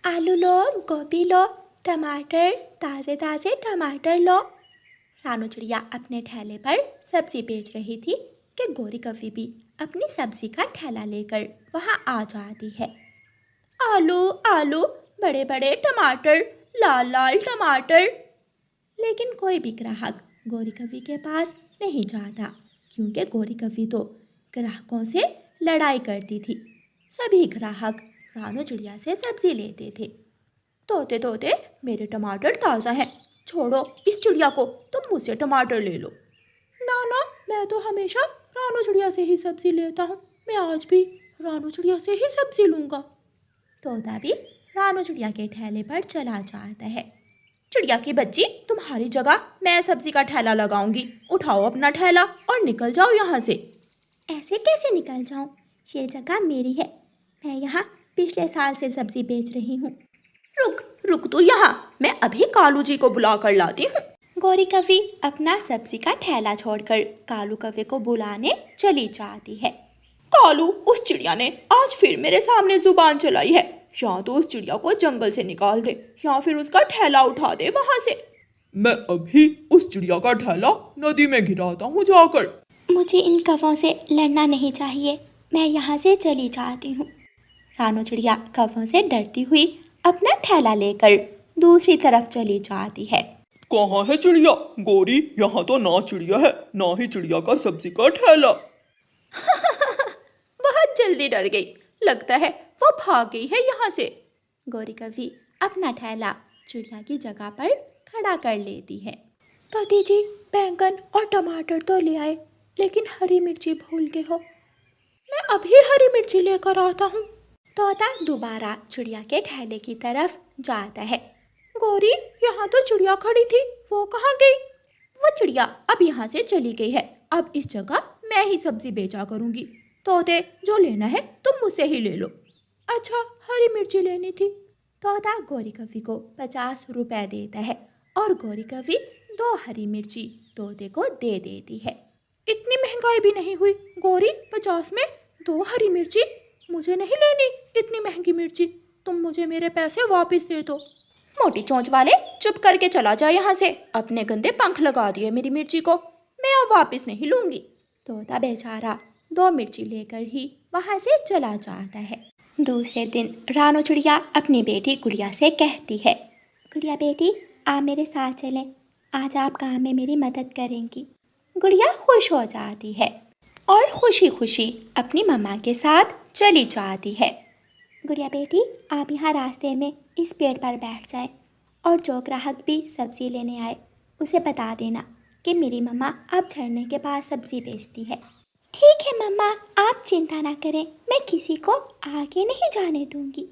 आलू लो, गोभी लो, टमाटर, ताज़े ताज़े टमाटर लो। रानू चिड़िया अपने ठेले पर सब्जी बेच रही थी कि गोरी कौवी भी अपनी सब्जी का ठेला लेकर वहाँ आ जाती है। आलू आलू, बड़े बड़े टमाटर, लाल लाल टमाटर। लेकिन कोई भी ग्राहक गोरी कौवी के पास नहीं जाता, क्योंकि गोरी कौवी तो ग्राहकों से लड़ाई करती थी। सभी ग्राहक रानू चिड़िया से सब्जी लेते थे। तोते तोते, मेरे टमाटर ताज़ा हैं, छोड़ो इस चिड़िया को, तुम मुझसे टमाटर ले लो। ना ना, मैं तो हमेशा रानू चिड़िया से ही सब्जी लेता हूँ, मैं आज भी रानू चिड़िया से ही सब्जी लूँगा। तोता भी रानू चिड़िया के ठेले पर चला जाता है। चिड़िया की बच्ची, तुम्हारी जगह मैं सब्जी का ठेला लगाऊंगी, उठाओ अपना ठेला और निकल जाओ यहाँ से। ऐसे कैसे निकल जाऊँ, ये जगह मेरी है, मैं यहाँ पिछले साल से सब्जी बेच रही हूँ। रुक रुक तू यहाँ, मैं अभी कालू जी को बुला कर लाती हूँ। गोरी कौवी अपना सब्जी का ठेला छोड़कर कालू कौवे को बुलाने चली जाती है। कालू, उस चिड़िया ने आज फिर मेरे सामने जुबान चलाई है, या तो उस चिड़िया को जंगल से निकाल दे या फिर उसका ठेला उठा दे वहां से। मैं अभी उस चिड़िया का ठेला नदी में गिराता हूँ जाकर। मुझे इन कौवों से लड़ना नहीं चाहिए, मैं यहाँ से चली जाती हूँ। रानू चिड़िया कौवों से डरती हुई अपना ठेला लेकर दूसरी तरफ चली जाती है। कहाँ है चिड़िया? गोरी, यहाँ तो ना चिड़िया है ना ही चिड़िया का सब्जी का ठेला। बहुत जल्दी डर गई, लगता है वो भाग गई है यहाँ से। गोरी कौवी अपना ठेला चिड़िया की जगह पर खड़ा कर लेती है। पति जी, बैंगन और टमाटर तो ले आए, लेकिन हरी मिर्ची भूल गए हो। मैं अभी हरी मिर्ची लेकर आता हूँ। तोता दोबारा चिड़िया के ठेले की तरफ जाता है। गोरी, यहाँ तो चिड़िया खड़ी थी, वो कहाँ गई? वो चिड़िया अब यहाँ से चली गई है, अब इस जगह मैं ही सब्जी बेचा करूँगी। तोते, जो लेना है तुम मुझसे ही ले लो। अच्छा, हरी मिर्ची लेनी थी। तोता गोरी कौवी को 50 रुपए देता है और गोरी कौवी 2 हरी मिर्ची तोते को दे देती है। इतनी महंगाई भी नहीं हुई गोरी, 50 में 2 हरी मिर्ची? मुझे नहीं लेनी इतनी महंगी मिर्ची, तुम मुझे मेरे पैसे वापस दे दो। मोटी चोंच वाले, चुप करके चला जा यहाँ से, अपने गंदे पंख लगा दिए मेरी मिर्ची को, मैं अब वापस नहीं लूँगी। तोता बेचारा 2 मिर्ची लेकर ही वहाँ से चला जाता है। दूसरे दिन रानू चिड़िया अपनी बेटी गुड़िया से कहती है, गुड़िया बेटी, आप मेरे साथ चलें, आज आप काम में मेरी मदद करेंगी। गुड़िया खुश हो जाती है और खुशी खुशी अपनी मम्मा के साथ चली जाती है। गुड़िया बेटी, आप यहाँ रास्ते में इस पेड़ पर बैठ जाएं और जो ग्राहक भी सब्ज़ी लेने आए उसे बता देना कि मेरी मम्मा अब झरने के पास सब्ज़ी बेचती है। ठीक है मम्मा, आप चिंता ना करें, मैं किसी को आगे नहीं जाने दूंगी।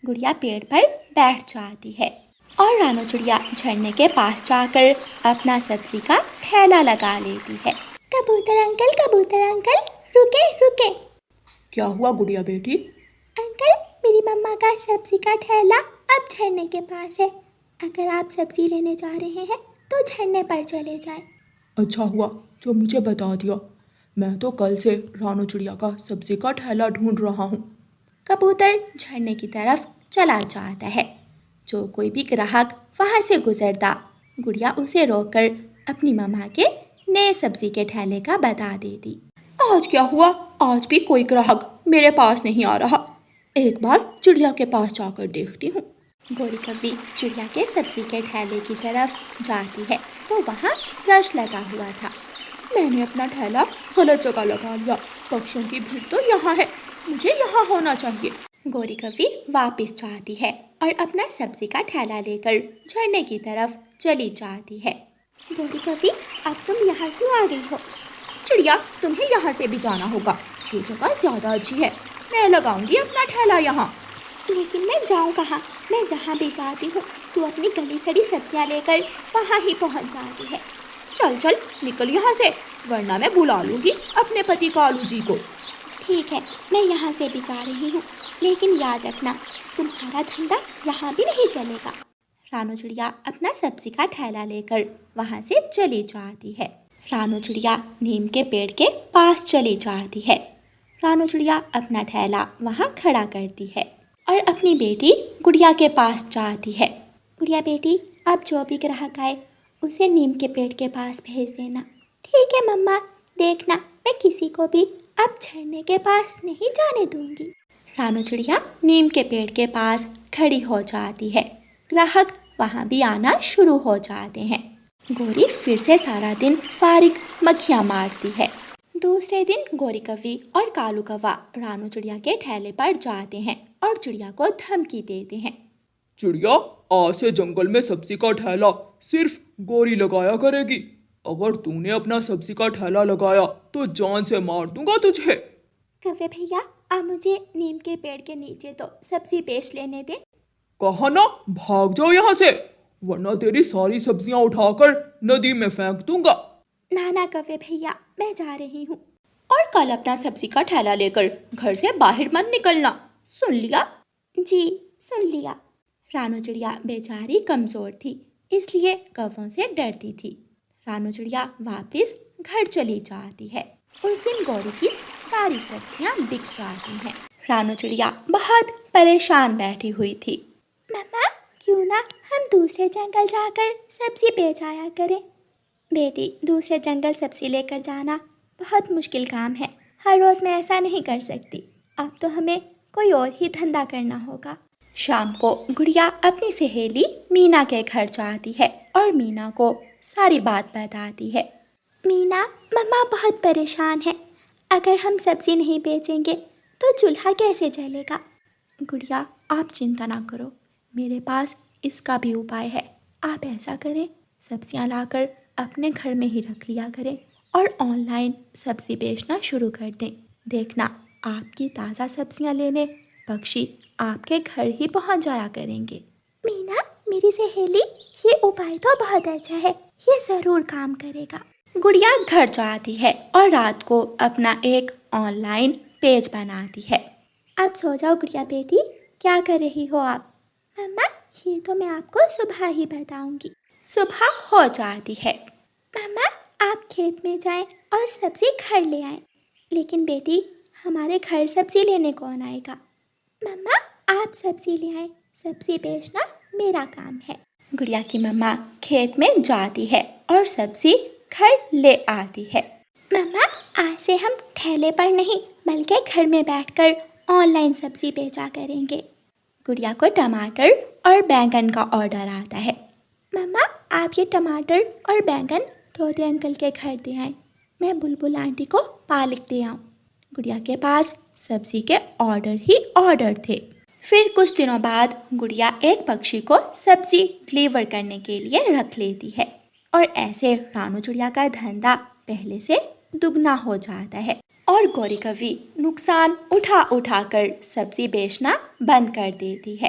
गुड़िया पेड़ पर बैठ जाती है और रानू चिड़िया झरने के पास जाकर अपना सब्ज़ी का ठेला लगा लेती है। कबूतर अंकल, रुके रुके। क्या हुआ गुड़िया बेटी? अंकल, मेरी मम्मा का सब्जी का ठेला अब झरने के पास है, अगर आप सब्जी लेने जा रहे हैं तो झरने पर चले जाएं। अच्छा हुआ जो मुझे बता दिया, मैं तो कल से रानू चिड़िया का सब्जी का ठेला ढूंढ रहा हूँ। कबूतर झरने की तरफ चला जाता है। जो कोई भी ग्राहक वहाँ से गुजरता, गुड़िया उसे रोककर अपनी मम्मा के नए सब्जी के ठेले का बता देती। आज क्या हुआ, आज भी कोई ग्राहक मेरे पास नहीं आ रहा, एक बार चिड़िया के पास जाकर देखती हूँ। गोरी कौवी चिड़िया के सब्जी के ठेले की तरफ जाती है तो वहाँ रश लगा हुआ था। मैंने अपना ठेला गलत जगह लगा लिया, पक्षियों की भीड़ तो यहाँ है, मुझे यहाँ होना चाहिए। गोरी कौवी वापस जाती है और अपना सब्जी का ठेला लेकर झरने की तरफ चली जाती है। गोरी कौवी, अब तुम यहाँ क्यों आ गई हो? चिड़िया, तुम्हें यहाँ से भी जाना होगा, ये जगह ज़्यादा अच्छी है, मैं लगाऊंगी अपना ठेला यहाँ। लेकिन मैं जाऊँ कहाँ, मैं जहाँ भी जाती हूँ तू अपनी गली सड़ी सब्जियाँ लेकर वहाँ ही पहुँच जाती है। चल चल निकल यहाँ से, वरना मैं बुला लूँगी अपने पति कालू जी को। ठीक है, मैं यहाँ से भी जा रही हूँ, लेकिन याद रखना तुम्हारा धंधा यहाँ भी नहीं चलेगा। रानू चिड़िया अपना सब्जी का ठेला लेकर वहाँ से चली जाती है। रानू चिड़िया नीम के पेड़ के पास चली जाती है। रानू चिड़िया अपना ठेला वहाँ खड़ा करती है। और अपनी बेटी गुड़िया के पास जाती है। गुड़िया बेटी, अब जो भी ग्राहक आए उसे नीम के पेड़ के पास भेज देना। ठीक है मम्मा, देखना मैं किसी को भी अब झरने के पास नहीं जाने दूंगी। रानू चिड़िया नीम के पेड़ के पास खड़ी हो जाती है। ग्राहक वहाँ भी आना शुरू हो जाते हैं। गौरी फिर से सारा दिन फारिग मक्खियाँ मारती है। दूसरे दिन गौरी कव्वी और कालू कौवा रानू चिड़िया के ठेले पर जाते हैं और चिड़िया को धमकी देते हैं। चिड़िया, आज से जंगल में सब्जी का ठेला सिर्फ गौरी लगाया करेगी। अगर तूने अपना सब्जी का ठेला लगाया तो जान से मार दूंगा तुझे। कव्वे भैया, आप मुझे नीम के पेड़ के नीचे तो सब्जी बेच लेने दे। कहा ना, भाग जाओ यहाँ से, वरना तेरी सारी सब्जियां उठाकर नदी में फेंक दूंगा। ना कव्वे भैया, मैं जा रही हूँ। और कल अपना सब्जी का ठेला लेकर घर से बाहर मत निकलना, सुन लिया? जी सुन लिया। रानू चिड़िया बेचारी कमजोर थी, इसलिए कौवों से डरती थी। रानू चिड़िया वापस घर चली जाती है। उस दिन गौरी की सारी सब्जियां बिक जाती हैं। रानू चिड़िया बहुत परेशान बैठी हुई थी। मम्मा, क्यों ना हम दूसरे जंगल जाकर सब्जी बेच आया करें। बेटी, दूसरे जंगल सब्जी लेकर जाना बहुत मुश्किल काम है। हर रोज़ मैं ऐसा नहीं कर सकती। अब तो हमें कोई और ही धंधा करना होगा। शाम को गुड़िया अपनी सहेली मीना के घर जाती है और मीना को सारी बात बताती है। मीना, मम्मा बहुत परेशान है। अगर हम सब्जी नहीं बेचेंगे तो चूल्हा कैसे जलेगा। गुड़िया, आप चिंता ना करो, मेरे पास इसका भी उपाय है। आप ऐसा करें, सब्जियां लाकर अपने घर में ही रख लिया करें और ऑनलाइन सब्जी बेचना शुरू कर दें। देखना, आपकी ताज़ा सब्जियां लेने पक्षी आपके घर ही पहुंच जाया करेंगे। मीना, मेरी सहेली, ये उपाय तो बहुत अच्छा है, ये ज़रूर काम करेगा। गुड़िया घर जाती है और रात को अपना एक ऑनलाइन पेज बनाती है। अब सो जाओ गुड़िया बेटी, क्या कर रही हो आप? मम्मा, ये तो मैं आपको सुबह ही बताऊंगी। सुबह हो जाती है। मम्मा, आप खेत में जाएं और सब्जी घर ले आएं। लेकिन बेटी, हमारे घर सब्जी लेने कौन आएगा? मम्मा, आप सब्जी ले आएं, सब्जी बेचना मेरा काम है। गुड़िया की मम्मा खेत में जाती है और सब्जी घर ले आती है। मम्मा, आज से हम ठेले पर नहीं बल्कि घर में बैठकर ऑनलाइन सब्जी बेचा करेंगे। गुड़िया को टमाटर और बैंगन का ऑर्डर आता है। मम्मा, आप ये टमाटर और बैंगन तोते अंकल के घर दे आएं, मैं बुलबुल आंटी को पालक दे आऊँ। गुड़िया के पास सब्जी के ऑर्डर ही ऑर्डर थे। फिर कुछ दिनों बाद गुड़िया एक पक्षी को सब्जी डिलीवर करने के लिए रख लेती है और ऐसे रानू चिड़िया का धंधा पहले से दुगना हो जाता है और गौरी कव्वी नुकसान उठा कर सब्जी बेचना बंद कर देती है।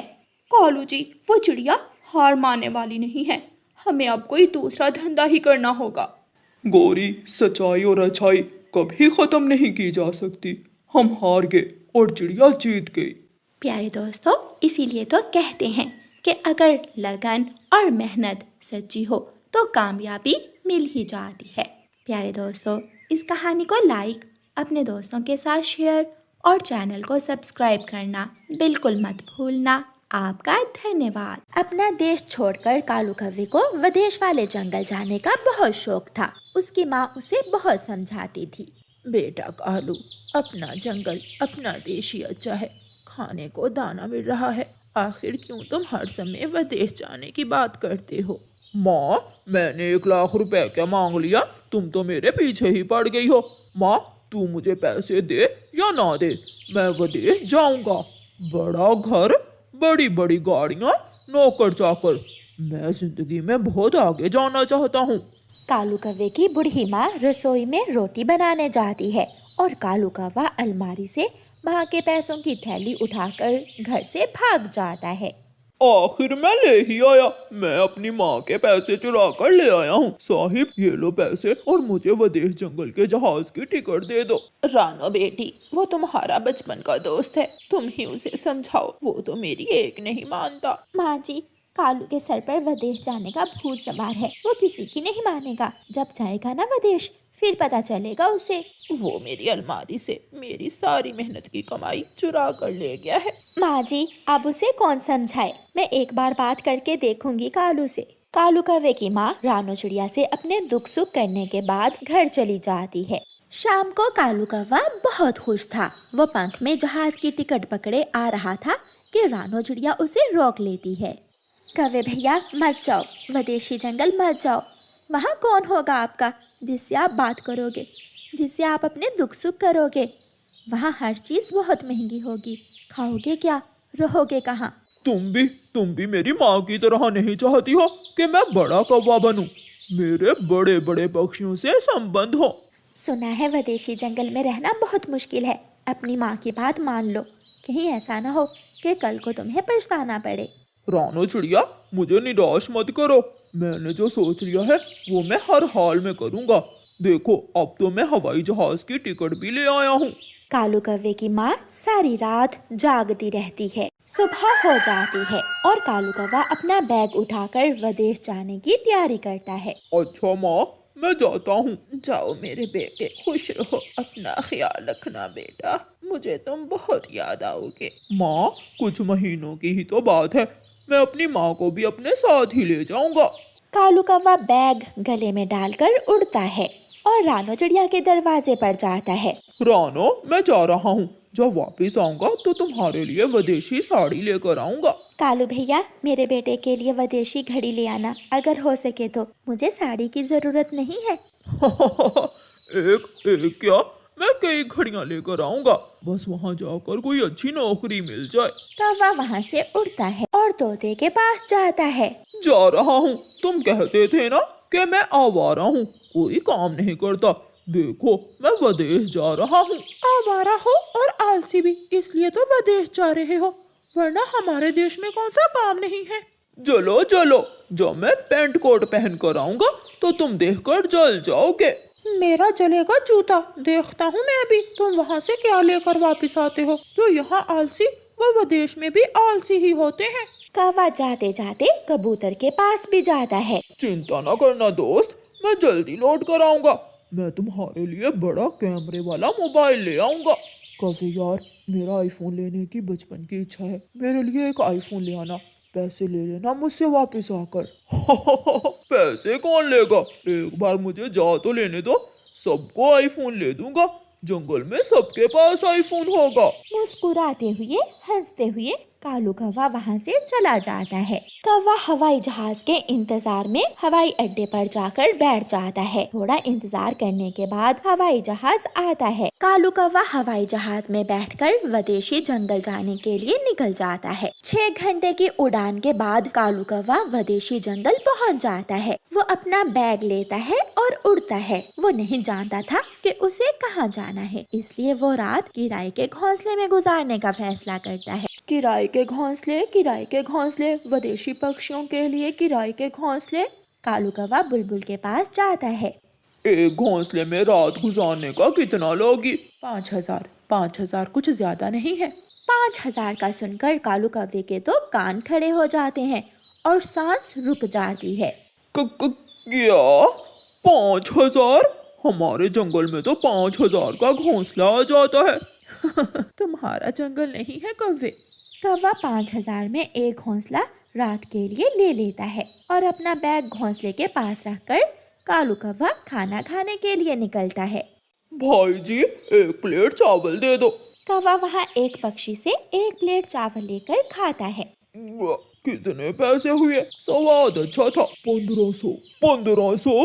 कालू जी, वो चिड़िया हार मानने वाली नहीं है, हमें अब कोई दूसरा धंधा ही करना होगा। गौरी, सच्चाई और अच्छाई कभी खत्म नहीं की जा सकती। हम हार गए और चिड़िया जीत गई। प्यारे दोस्तों, इसीलिए तो कहते हैं कि अगर लगन और मेहनत सच्ची हो तो कामयाबी मिल ही जाती है। प्यारे दोस्तों, इस कहानी को लाइक, अपने दोस्तों के साथ शेयर और चैनल को सब्सक्राइब करना बिल्कुल मत भूलना। आपका धन्यवाद। अपना देश छोड़कर कालू कव्वे को विदेश वाले जंगल जाने का बहुत शौक था। उसकी माँ उसे बहुत समझाती थी। बेटा कालू, अपना जंगल, अपना देश ही अच्छा है। खाने को दाना मिल रहा है, आखिर क्यों तुम हर समय विदेश जाने की बात करते हो? माँ, मैंने 1 लाख रुपए क्या मांग लिया, तुम तो मेरे पीछे ही पड़ गई हो। माँ, तू मुझे पैसे दे या ना दे, मैं विदेश जाऊंगा। बड़ा घर, बड़ी बड़ी गाड़ियाँ, नौकर चाकर, मैं जिंदगी में बहुत आगे जाना चाहता हूँ। कालू कव्वे की बूढ़ी माँ रसोई में रोटी बनाने जाती है और कालू कौवा अलमारी से माँ के पैसों की थैली उठाकर घर से भाग जाता है। आखिर मैं ले ही आया, मैं अपनी माँ के पैसे चुरा कर ले आया हूँ। साहिब, ये लो पैसे और मुझे विदेश जंगल के जहाज की टिकट दे दो। रानो बेटी, वो तुम्हारा बचपन का दोस्त है, तुम ही उसे समझाओ, वो तो मेरी एक नहीं मानता। माँ जी, कालू के सर पर विदेश जाने का भूत सवार है, वो किसी की नहीं मानेगा। जब जाएगा ना विदेश, फिर पता चलेगा उसे। वो मेरी अलमारी से मेरी सारी मेहनत की कमाई चुरा कर ले गया है। माँ जी, अब उसे कौन समझाए? मैं एक बार बात करके देखूंगी कालू से। कालू कौवे की माँ रानो चिड़िया से अपने दुख सुख करने के बाद घर चली जाती है। शाम को कालू कौवा बहुत खुश था। वो पंख में जहाज की टिकट पकड़े आ रहा था कि रानो चिड़िया उसे रोक लेती है। कौवे भैया मत जाओ, विदेशी जंगल मत जाओ। वहाँ कौन होगा आपका जिससे आप बात करोगे, जिससे आप अपने दुख सुख करोगे? वहाँ हर चीज़ बहुत महंगी होगी। खाओगे क्या, रहोगे कहाँ? तुम भी मेरी माँ की तरह नहीं चाहती हो कि मैं बड़ा कौवा बनूं, मेरे बड़े बड़े पक्षियों से संबंध हो। सुना है विदेशी जंगल में रहना बहुत मुश्किल है। अपनी माँ की बात मान लो, कहीं ऐसा ना हो कि कल को तुम्हें पछताना पड़े। रानो चिड़िया, मुझे निराश मत करो। मैंने जो सोच लिया है वो मैं हर हाल में करूँगा। देखो, अब तो मैं हवाई जहाज की टिकट भी ले आया हूँ। कालू कौवे की माँ सारी रात जागती रहती है। सुबह हो जाती है और कालू कौवा अपना बैग उठाकर विदेश जाने की तैयारी करता है। अच्छा माँ, मैं जाता हूँ। जाओ मेरे बेटे, खुश रहो, अपना ख्याल रखना बेटा, मुझे तुम बहुत याद आओगे। माँ, कुछ महीनों की ही तो बात है, मैं अपनी माँ को भी अपने साथ ही ले जाऊंगा। कालू कौवा बैग गले में डालकर उड़ता है और रानो चिड़िया के दरवाजे पर जाता है। रानो, मैं जा रहा हूँ। जब वापस आऊंगा तो तुम्हारे लिए विदेशी साड़ी लेकर आऊंगा। कालू भैया, मेरे बेटे के लिए विदेशी घड़ी ले आना, अगर हो सके तो। मुझे साड़ी की जरूरत नहीं है। एक क्या, मैं कई घड़ियां लेकर आऊंगा, बस वहाँ जाकर कोई अच्छी नौकरी मिल जाए। कौवा वहाँ से उड़ता है और तोते के पास जाता है। जा रहा हूँ, तुम कहते थे ना कि मैं आवारा हूँ, कोई काम नहीं करता। देखो, मैं विदेश जा रहा हूँ। आवारा हो और आलसी भी, इसलिए तो विदेश जा रहे हो, वरना हमारे देश में कौन सा काम नहीं है। चलो चलो, जब मैं पैंट कोट पहन कर आऊंगा तो तुम देखकर जल जाओगे। मेरा जलेगा जूता, देखता हूँ मैं भी तुम वहाँ से क्या लेकर वापस आते हो। जो यहाँ आलसी, वो विदेश में भी आलसी ही होते हैं। कौवा जाते जाते कबूतर के पास भी जाता है। चिंता न करना दोस्त, मैं जल्दी लौट कर आऊंगा। मैं तुम्हारे लिए बड़ा कैमरे वाला मोबाइल ले आऊंगा। कभी यार, मेरा आईफोन लेने की बचपन की इच्छा है, मेरे लिए एक आईफोन ले आना। पैसे ले लेना मुझसे वापस आकर। पैसे कौन लेगा, एक बार मुझे जा तो लेने दो, सबको आईफोन ले दूंगा। जंगल में सबके पास आईफोन होगा। मुस्कुराते हुए हंसते हुए कालू कौवा वहाँ से चला जाता है। कौवा हवाई जहाज के इंतजार में हवाई अड्डे पर जाकर बैठ जाता है। थोड़ा इंतजार करने के बाद हवाई जहाज आता है। कालू कौवा हवाई जहाज में बैठकर विदेशी जंगल जाने के लिए निकल जाता है। 6 घंटे की उड़ान के बाद कालू कौवा विदेशी जंगल पहुँच जाता है। वो अपना बैग लेता है और उड़ता है। वो नहीं जानता था कि उसे कहाँ जाना है, इसलिए वो रात किराए के घोंसले में गुजारने का फैसला करता है। किराए के घोंसले, विदेशी पक्षियों के लिए किराए के घोंसले। कालू कौवा बुलबुल के पास जाता है। एक घोंसले में रात गुजारने का कितना लोगी? 5,000। 5,000 कुछ ज्यादा नहीं है। 5,000 का सुनकर कालू कौवे के तो कान खड़े हो जाते हैं और सांस रुक जाती है। क्या 5,000? हमारे जंगल में तो 5,000 का घोंसला आ जाता है। तुम्हारा जंगल नहीं है कौवे। कौवा 5,000 में एक घोंसला रात के लिए ले लेता है और अपना बैग घोंसले के पास रखकर कालू कौवा खाना खाने के लिए निकलता है। भाई जी, एक प्लेट चावल दे दो। कौवा वहाँ एक पक्षी से एक प्लेट चावल लेकर खाता है। कितने पैसे हुए? स्वाद अच्छा था। 1500। 1500?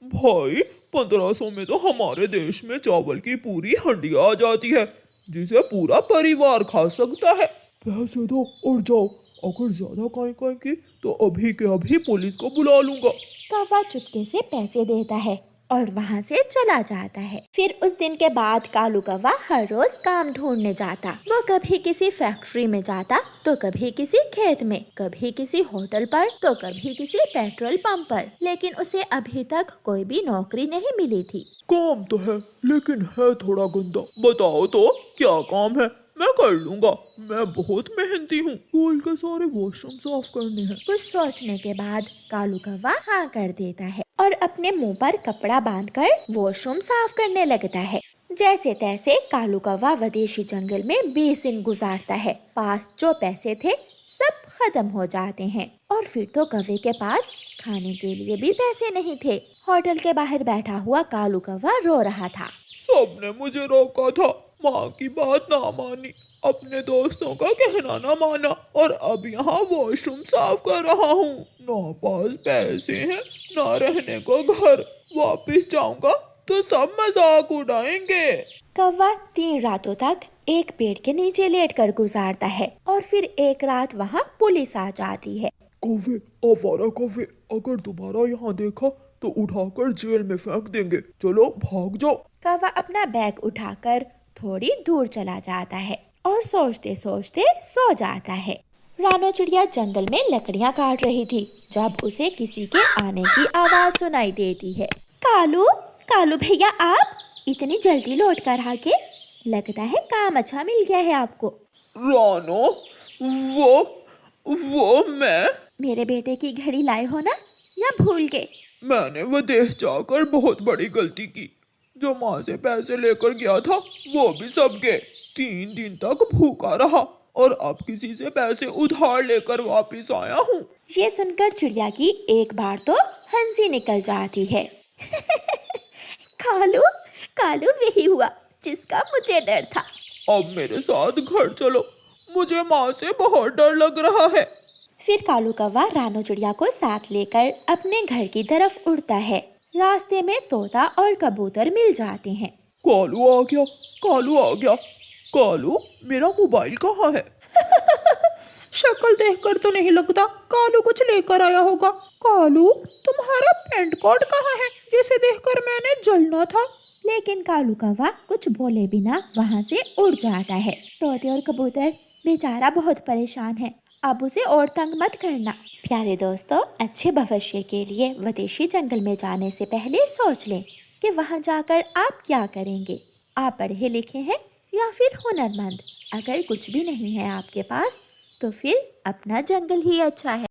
भाई, 1500 में तो हमारे देश में चावल की पूरी हंडिया आ जाती है, जिसे पूरा परिवार खा सकता है। पैसे दो और जाओ, अगर ज्यादा खाएंगे तो अभी के अभी पुलिस को बुला लूंगा। कौवा चुपके से पैसे देता है और वहाँ से चला जाता है। फिर उस दिन के बाद कालू कौवा हर रोज काम ढूंढने जाता। वो कभी किसी फैक्ट्री में जाता तो कभी किसी खेत में, कभी किसी होटल पर तो कभी किसी पेट्रोल पंप पर, लेकिन उसे अभी तक कोई भी नौकरी नहीं मिली थी। काम तो है, लेकिन है थोड़ा गंदा। बताओ तो क्या काम है, मैं कर लूंगा। मैं बहुत मेहनती हूँ। स्कूल के सारे वॉशरूम साफ करने हैं। कुछ सोचने के बाद कालू कौवा हाँ कर देता है। और अपने मुंह पर कपड़ा बांधकर वॉशरूम साफ करने लगता है। जैसे तैसे कालू कौवा विदेशी जंगल में 20 दिन गुजारता है। पास जो पैसे थे सब खत्म हो जाते हैं और फिर तो कौवे के पास खाने के लिए भी पैसे नहीं थे। होटल के बाहर बैठा हुआ कालू कौवा रो रहा था। सबने मुझे रोका था, माँ की बात ना मानी, अपने दोस्तों का कहना ना माना और अब यहाँ वॉशरूम साफ कर रहा हूँ। ना पास पैसे हैं ना रहने को घर। वापिस जाऊंगा तो सब मजाक उड़ाएंगे। कौवा 3 रातों तक एक पेड़ के नीचे लेटकर गुजारता है और फिर एक रात वहाँ पुलिस आ जाती है। कौवे, आवारा कौवे, अगर दोबारा यहाँ देखा तो उठाकर जेल में फेंक देंगे। चलो भाग जाओ। कौवा अपना बैग उठाकर थोड़ी दूर चला जाता है और सोचते सोचते सो जाता है। रानो चिड़िया जंगल में लकड़ियाँ काट रही थी जब उसे किसी के आने की आवाज सुनाई देती है। कालू, कालू भैया, आप इतनी जल्दी लौट कर आ गए? लगता है काम अच्छा मिल गया है आपको। रानो, वो मैं। मेरे बेटे की घड़ी लाए हो ना, या भूल गए? मैंने विदेश जाकर बहुत बड़ी गलती की। जो माँ से पैसे लेकर गया था वो भी सब गए। 3 दिन तक भूखा रहा और अब किसी से पैसे उधार लेकर वापस आया हूँ। ये सुनकर चिड़िया की एक बार तो हंसी निकल जाती है। कालू, कालू वही हुआ जिसका मुझे डर था। अब मेरे साथ घर चलो, मुझे माँ से बहुत डर लग रहा है। फिर कालू कौवा रानो चिड़िया को साथ लेकर अपने घर की तरफ उड़ता है। रास्ते में तोता और कबूतर मिल जाते हैं। कालू आ गया, कालू आ गया। कालू, मेरा मोबाइल कहाँ है? शक्ल देखकर तो नहीं लगता कालू कुछ लेकर आया होगा। कालू, तुम्हारा पेंट कोट कहाँ है जिसे देखकर मैंने जलना था? लेकिन कालू कौवा कुछ बोले बिना वहाँ से उड़ जाता है। तोते और कबूतर बेचारा बहुत परेशान है। अब उसे और तंग मत करना। प्यारे दोस्तों, अच्छे भविष्य के लिए विदेशी जंगल में जाने से पहले सोच लें कि वहाँ जाकर आप क्या करेंगे। आप पढ़े लिखे हैं या फिर हुनरमंद? अगर कुछ भी नहीं है आपके पास तो फिर अपना जंगल ही अच्छा है।